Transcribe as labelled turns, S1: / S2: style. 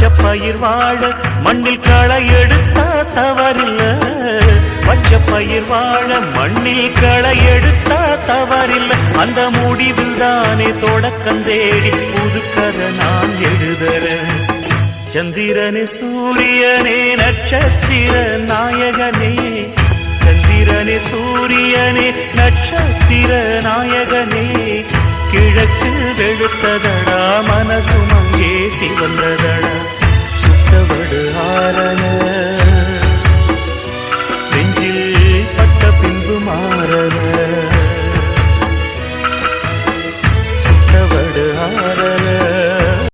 S1: பச்சை பயிர் வாழ மண்ணில் களை எடுத்தா தவறில்ல. பச்சை பயிர் வாழ மண்ணில் களை எடுத்தா தவறில்ல. அந்த முடிவில் தானே தொடக்கம் தேடி புதுக்கதை நான் எழுதுறேன். சந்திரனே சூரியனே நட்சத்திர நாயகனே, சந்திரனே சூரியனே நட்சத்திர நாயகனே. கிழக்கு வெளுத்ததடா மனசும் அங்கே சிவந்ததடா, சுட்டவடு ஆரண